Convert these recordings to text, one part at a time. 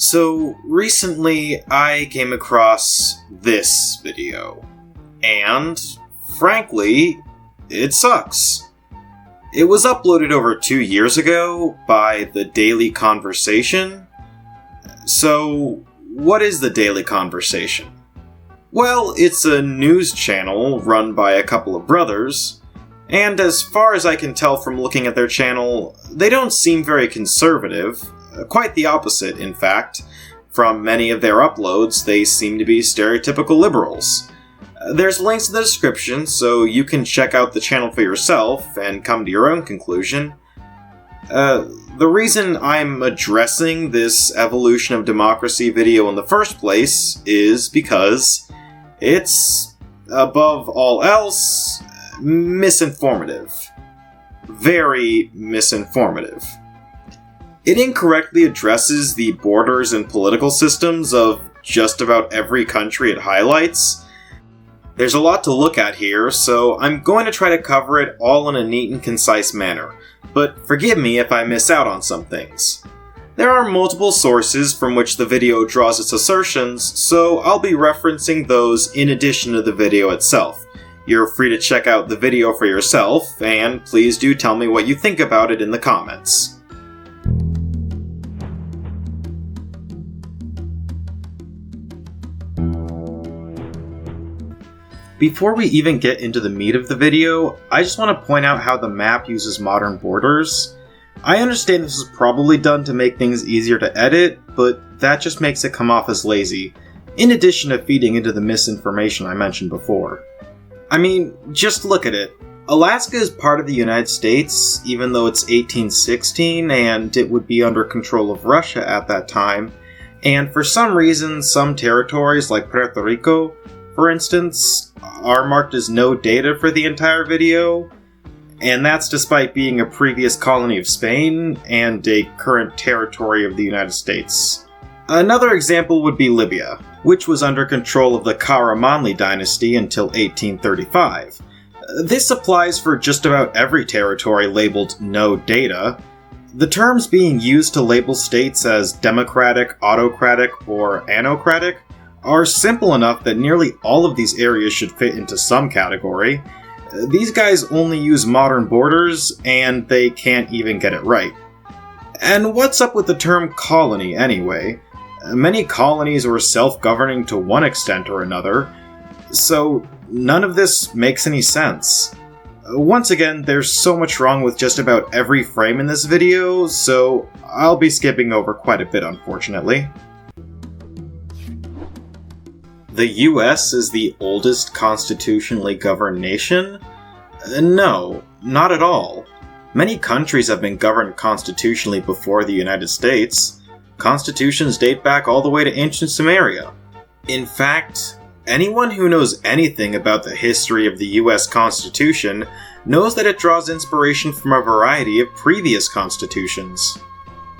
So recently I came across this video, and frankly, it sucks. It was uploaded over 2 years ago by The Daily Conversation. So, what is The Daily Conversation? Well, it's a news channel run by a couple of brothers, and as far as I can tell from looking at their channel, they don't seem very conservative. Quite the opposite, in fact. From many of their uploads, they seem to be stereotypical liberals. There's links in the description, so you can check out the channel for yourself and come to your own conclusion. The reason I'm addressing this evolution of democracy video in the first place is because it's, above all else, misinformative. Very misinformative. It incorrectly addresses the borders and political systems of just about every country it highlights. There's a lot to look at here, so I'm going to try to cover it all in a neat and concise manner, but forgive me if I miss out on some things. There are multiple sources from which the video draws its assertions, so I'll be referencing those in addition to the video itself. You're free to check out the video for yourself, and please do tell me what you think about it in the comments. Before we even get into the meat of the video, I just want to point out how the map uses modern borders. I understand this is probably done to make things easier to edit, but that just makes it come off as lazy, in addition to feeding into the misinformation I mentioned before. I mean, just look at it. Alaska is part of the United States, even though it's 1816 and it would be under control of Russia at that time, and for some reason some territories like Puerto Rico, for instance, are marked as no data for the entire video, and that's despite being a previous colony of Spain and a current territory of the United States. Another example would be Libya, which was under control of the Karamanli dynasty until 1835. This applies for just about every territory labeled no data. The terms being used to label states as democratic, autocratic, or anocratic are simple enough that nearly all of these areas should fit into some category. These guys only use modern borders, and they can't even get it right. And what's up with the term colony, anyway? Many colonies were self-governing to one extent or another, so none of this makes any sense. Once again, there's so much wrong with just about every frame in this video, so I'll be skipping over quite a bit, unfortunately. The US is the oldest constitutionally governed nation? No, not at all. Many countries have been governed constitutionally before the United States. Constitutions date back all the way to ancient Sumeria. In fact, anyone who knows anything about the history of the US Constitution knows that it draws inspiration from a variety of previous constitutions.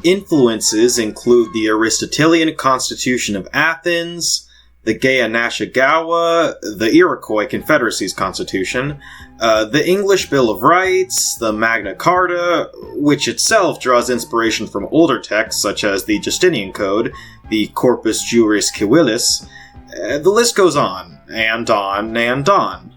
Influences include the Aristotelian Constitution of Athens, the Gaya Nashikawa, the Iroquois Confederacy's constitution, the English Bill of Rights, the Magna Carta, which itself draws inspiration from older texts such as the Justinian Code, the Corpus Juris Civilis. The list goes on, and on, and on.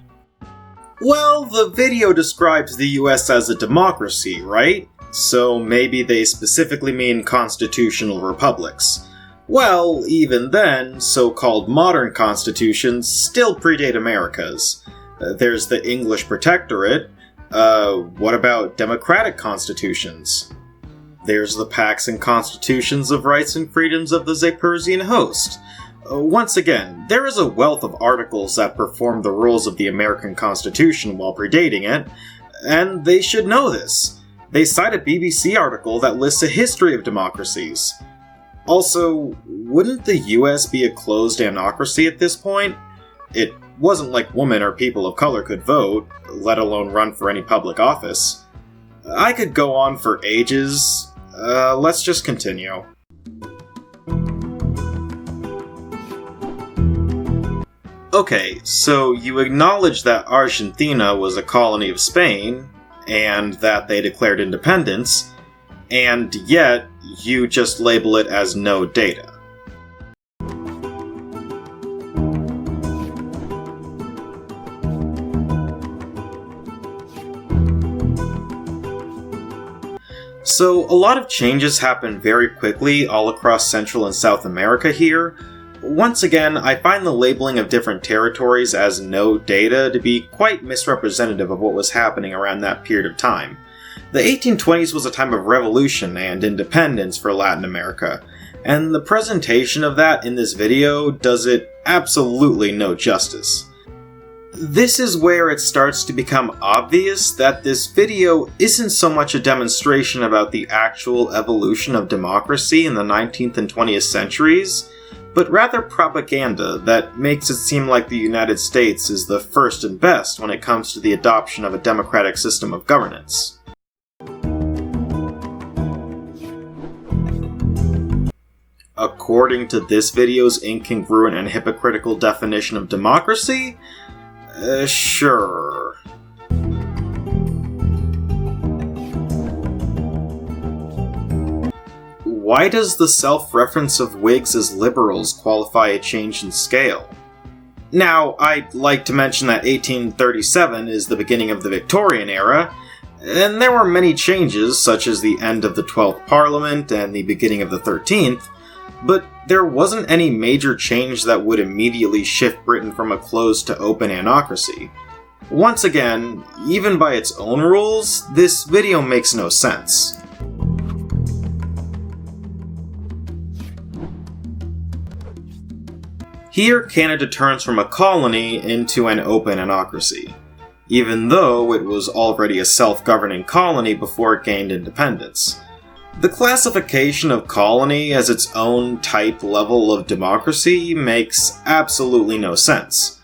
Well, the video describes the US as a democracy, right? So maybe they specifically mean constitutional republics. Well, even then, so-called modern constitutions still predate America's. There's the English Protectorate. What about democratic constitutions? There's the Pax and Constitutions of Rights and Freedoms of the Zaporozhian Host. Once again, there is a wealth of articles that perform the roles of the American Constitution while predating it, and they should know this. They cite a BBC article that lists a history of democracies. Also, wouldn't the US be a closed anocracy at this point? It wasn't like women or people of color could vote, let alone run for any public office. I could go on for ages. Let's just continue. Okay, so you acknowledge that Argentina was a colony of Spain, and that they declared independence, and yet you just label it as no data. So, a lot of changes happen very quickly all across Central and South America here. Once again, I find the labeling of different territories as no data to be quite misrepresentative of what was happening around that period of time. The 1820s was a time of revolution and independence for Latin America, and the presentation of that in this video does it absolutely no justice. This is where it starts to become obvious that this video isn't so much a demonstration about the actual evolution of democracy in the 19th and 20th centuries, but rather propaganda that makes it seem like the United States is the first and best when it comes to the adoption of a democratic system of governance. According to this video's incongruent and hypocritical definition of democracy, sure. Why does the self-reference of Whigs as liberals qualify a change in scale? Now, I'd like to mention that 1837 is the beginning of the Victorian era, and there were many changes, such as the end of the 12th Parliament and the beginning of the 13th, but there wasn't any major change that would immediately shift Britain from a closed to open anocracy. Once again, even by its own rules, this video makes no sense. Here, Canada turns from a colony into an open anocracy, even though it was already a self-governing colony before it gained independence. The classification of colony as its own type level of democracy makes absolutely no sense.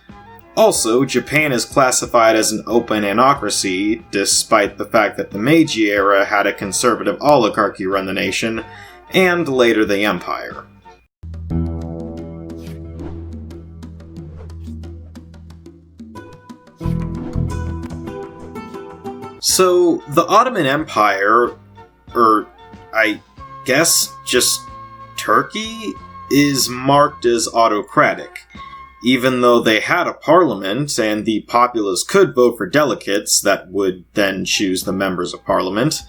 Also, Japan is classified as an open anocracy, despite the fact that the Meiji era had a conservative oligarchy run the nation, and later the empire. So, the Ottoman Empire, I guess just Turkey, is marked as autocratic. Even though they had a parliament and the populace could vote for delegates that would then choose the members of parliament,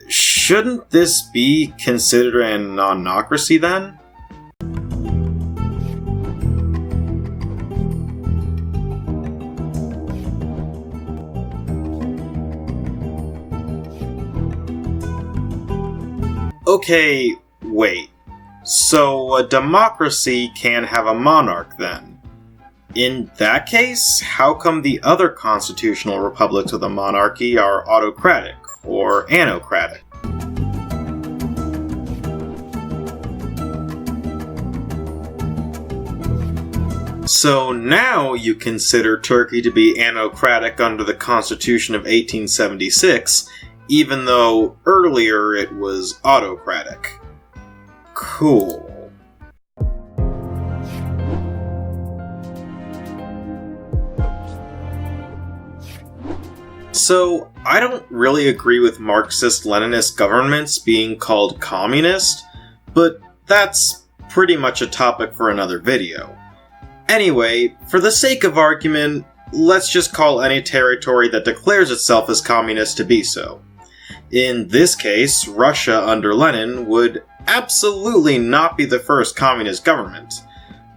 shouldn't this be considered an anocracy then? Okay, wait. So a democracy can have a monarch then? In that case, how come the other constitutional republics with a monarchy are autocratic or anocratic? So now you consider Turkey to be anocratic under the Constitution of 1876, even though earlier it was autocratic. Cool. So, I don't really agree with Marxist-Leninist governments being called communist, but that's pretty much a topic for another video. Anyway, for the sake of argument, let's just call any territory that declares itself as communist to be so. In this case, Russia under Lenin would absolutely not be the first communist government.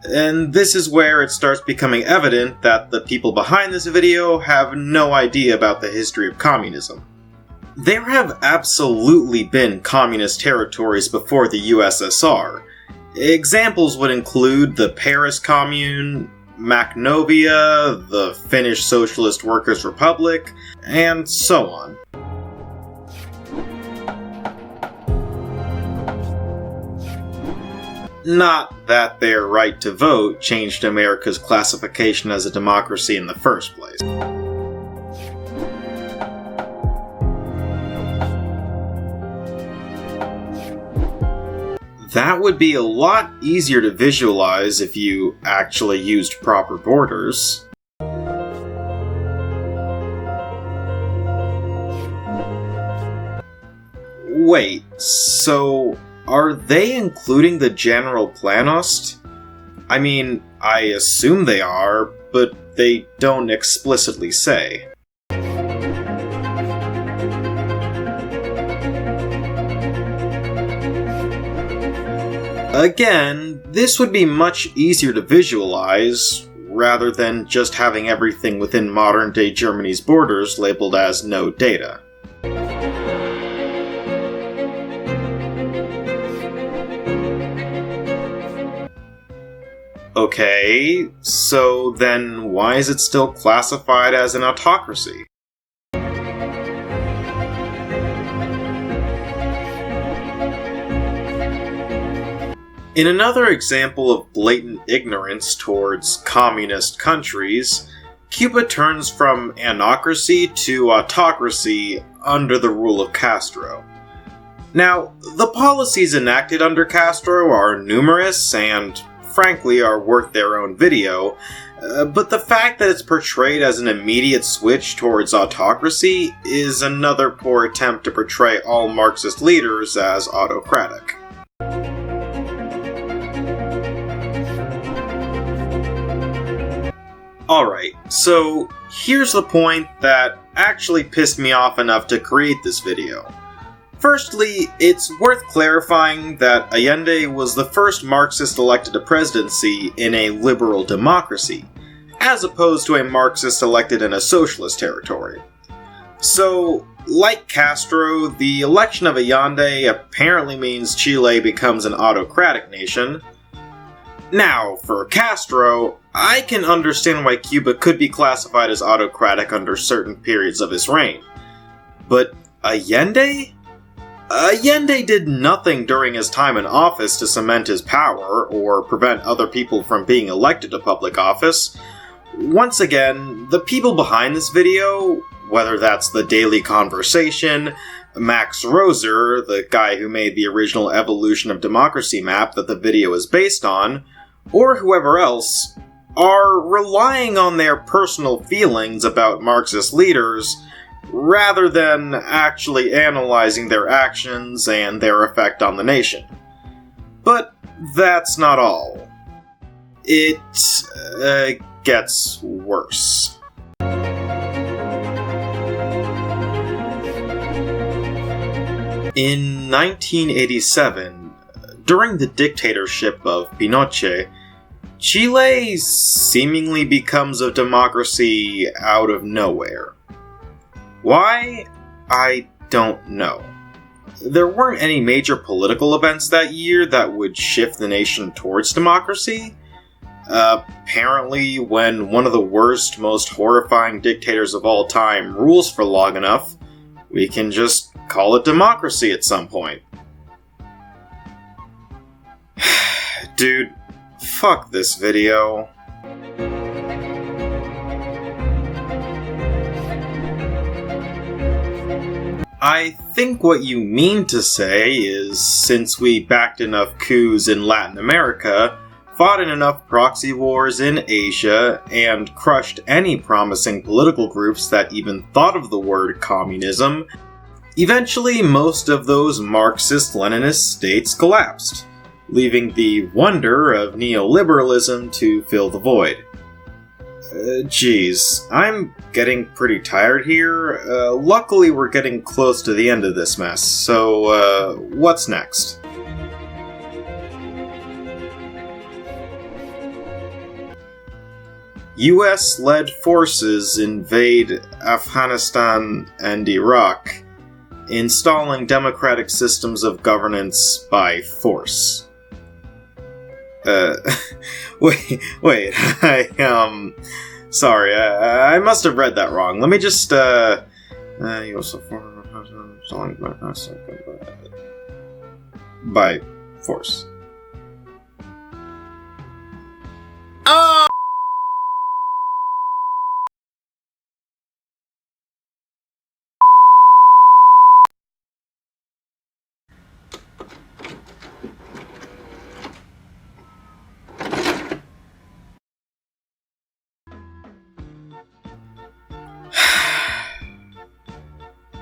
And this is where it starts becoming evident that the people behind this video have no idea about the history of communism. There have absolutely been communist territories before the USSR. Examples would include the Paris Commune, Macedonia, the Finnish Socialist Workers' Republic, and so on. Not that their right to vote changed America's classification as a democracy in the first place. That would be a lot easier to visualize if you actually used proper borders. Wait, so are they including the General Planost? I mean, I assume they are, but they don't explicitly say. Again, this would be much easier to visualize, rather than just having everything within modern-day Germany's borders labeled as no data. Okay, so then why is it still classified as an autocracy? In another example of blatant ignorance towards communist countries, Cuba turns from anocracy to autocracy under the rule of Castro. Now, the policies enacted under Castro are numerous and, frankly, are worth their own video, but the fact that it's portrayed as an immediate switch towards autocracy is another poor attempt to portray all Marxist leaders as autocratic. Alright, so here's the point that actually pissed me off enough to create this video. Firstly, it's worth clarifying that Allende was the first Marxist elected to presidency in a liberal democracy, as opposed to a Marxist elected in a socialist territory. So, like Castro, the election of Allende apparently means Chile becomes an autocratic nation. Now, for Castro, I can understand why Cuba could be classified as autocratic under certain periods of his reign. But Allende? Allende did nothing during his time in office to cement his power or prevent other people from being elected to public office. Once again, the people behind this video, whether that's the Daily Conversation, Max Roser, the guy who made the original Evolution of Democracy map that the video is based on, or whoever else, are relying on their personal feelings about Marxist leaders rather than actually analyzing their actions and their effect on the nation. But that's not all. It gets worse. In 1987, during the dictatorship of Pinochet, Chile seemingly becomes a democracy out of nowhere. Why? I don't know. There weren't any major political events that year that would shift the nation towards democracy. Apparently, when one of the worst, most horrifying dictators of all time rules for long enough, we can just call it democracy at some point. Dude, fuck this video. I think what you mean to say is, since we backed enough coups in Latin America, fought in enough proxy wars in Asia, and crushed any promising political groups that even thought of the word communism, eventually most of those Marxist-Leninist states collapsed, leaving the wonder of neoliberalism to fill the void. Geez, I'm getting pretty tired here. Luckily we're getting close to the end of this mess, so what's next? US-led forces invade Afghanistan and Iraq, installing democratic systems of governance by force. Wait, sorry, I must have read that wrong. Let me just, by force. Oh!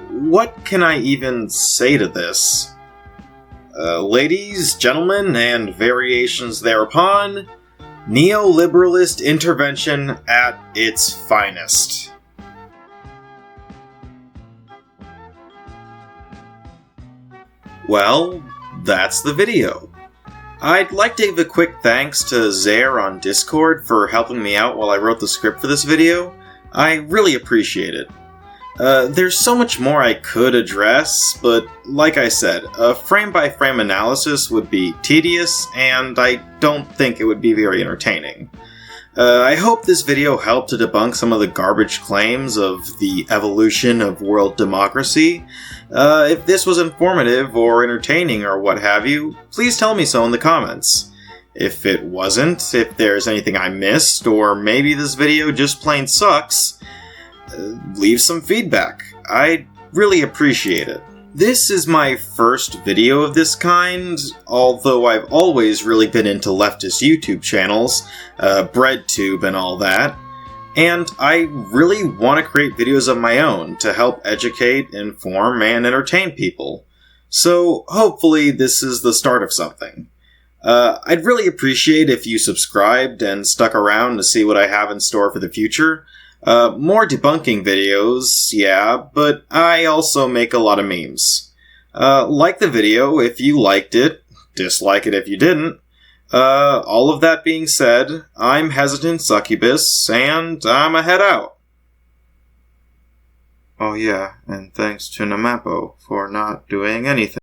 What can I even say to this? Ladies, gentlemen, and variations thereupon, neoliberalist intervention at its finest. Well, that's the video. I'd like to give a quick thanks to Zaire on Discord for helping me out while I wrote the script for this video. I really appreciate it. There's so much more I could address, but like I said, a frame-by-frame analysis would be tedious, and I don't think it would be very entertaining. I hope this video helped to debunk some of the garbage claims of the evolution of world democracy. If this was informative or entertaining or what have you, please tell me so in the comments. If it wasn't, if there's anything I missed, or maybe this video just plain sucks, leave some feedback. I'd really appreciate it. This is my first video of this kind, although I've always really been into leftist YouTube channels, BreadTube and all that, and I really want to create videos of my own to help educate, inform, and entertain people. So hopefully this is the start of something. I'd really appreciate if you subscribed and stuck around to see what I have in store for the future. More debunking videos, yeah, but I also make a lot of memes. Like the video if you liked it, dislike it if you didn't. All of that being said, I'm Hesitant Succubus, and I'm a head out. Oh yeah, and thanks to Namapo for not doing anything.